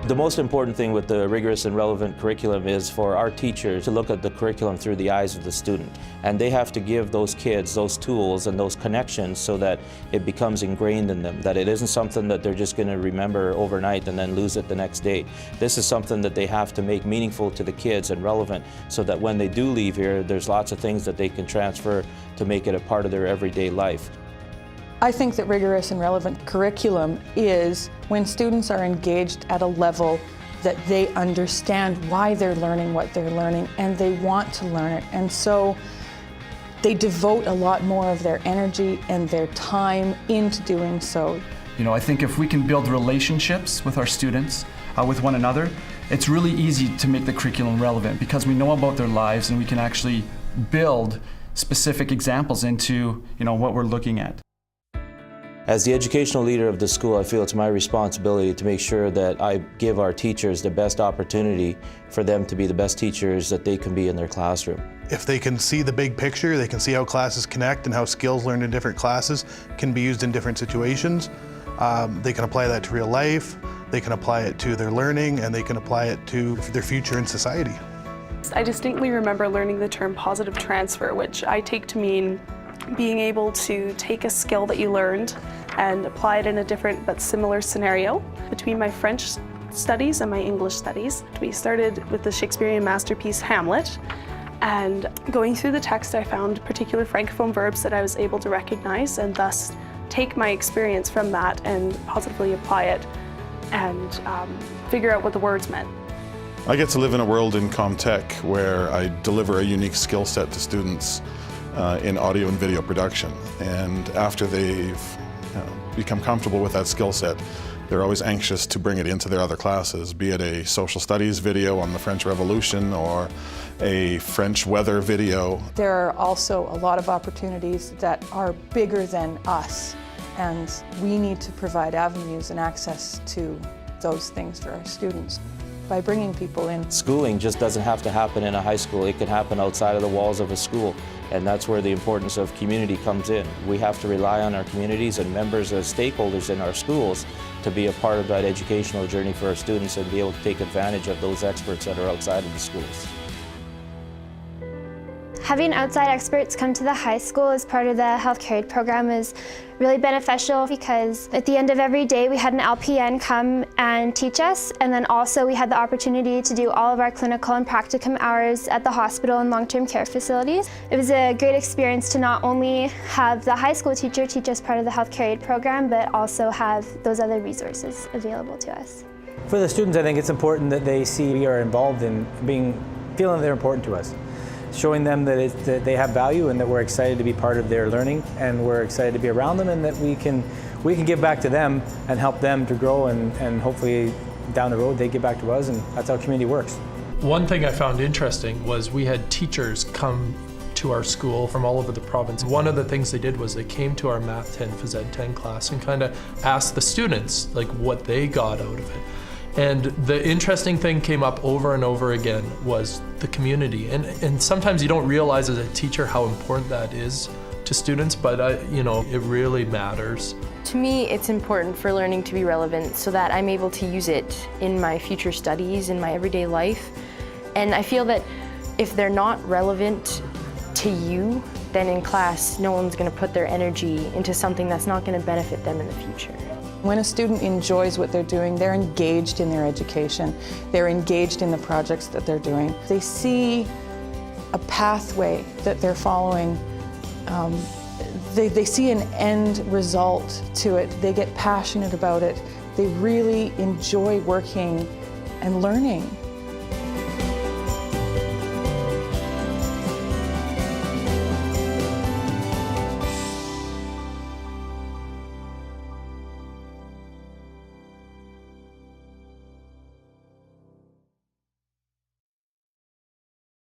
The most important thing with the rigorous and relevant curriculum is for our teachers to look at the curriculum through the eyes of the student. And they have to give those kids those tools and those connections so that it becomes ingrained in them, that it isn't something that they're just going to remember overnight and then lose it the next day. This is something that they have to make meaningful to the kids and relevant so that when they do leave here, there's lots of things that they can transfer to make it a part of their everyday life. I think that rigorous and relevant curriculum is when students are engaged at a level that they understand why they're learning what they're learning and they want to learn it. And so they devote a lot more of their energy and their time into doing so. You know, I think if we can build relationships with our students, with one another, it's really easy to make the curriculum relevant because we know about their lives and we can actually build specific examples into, what we're looking at. As the educational leader of the school, I feel it's my responsibility to make sure that I give our teachers the best opportunity for them to be the best teachers that they can be in their classroom. If they can see the big picture, they can see how classes connect and how skills learned in different classes can be used in different situations. They can apply that to real life, they can apply it to their learning, and they can apply it to their future in society. I distinctly remember learning the term positive transfer, which I take to mean being able to take a skill that you learned and apply it in a different but similar scenario. Between my French studies and my English studies, we started with the Shakespearean masterpiece Hamlet, and going through the text I found particular francophone verbs that I was able to recognize and thus take my experience from that and positively apply it and figure out what the words meant. I get to live in a world in Comtech where I deliver a unique skill set to students in audio and video production, and after they've become comfortable with that skill set, they're always anxious to bring it into their other classes, be it a social studies video on the French Revolution or a French weather video. There are also a lot of opportunities that are bigger than us, and we need to provide avenues and access to those things for our students by bringing people in. Schooling just doesn't have to happen in a high school. It can happen outside of the walls of a school, and that's where the importance of community comes in. We have to rely on our communities and members as stakeholders in our schools to be a part of that educational journey for our students and be able to take advantage of those experts that are outside of the schools. Having outside experts come to the high school as part of the healthcare aid program is really beneficial because at the end of every day we had an LPN come and teach us, and then also we had the opportunity to do all of our clinical and practicum hours at the hospital and long-term care facilities. It was a great experience to not only have the high school teacher teach us part of the healthcare aid program, but also have those other resources available to us. For the students, I think it's important that they see we are involved in feeling they're important to us. Showing them that they have value and that we're excited to be part of their learning and we're excited to be around them and that we can give back to them and help them to grow and hopefully down the road they give back to us, and that's how community works. One thing I found interesting was we had teachers come to our school from all over the province. One of the things they did was they came to our Math 10 Phys Ed 10 class and kind of asked the students like what they got out of it. And the interesting thing came up over and over again was the community. And sometimes you don't realize as a teacher how important that is to students, but it really matters. To me, it's important for learning to be relevant so that I'm able to use it in my future studies, in my everyday life. And I feel that if they're not relevant to you, then in class, no one's going to put their energy into something that's not going to benefit them in the future. When a student enjoys what they're doing, they're engaged in their education. They're engaged in the projects that they're doing. They see a pathway that they're following. They see an end result to it. They get passionate about it. They really enjoy working and learning.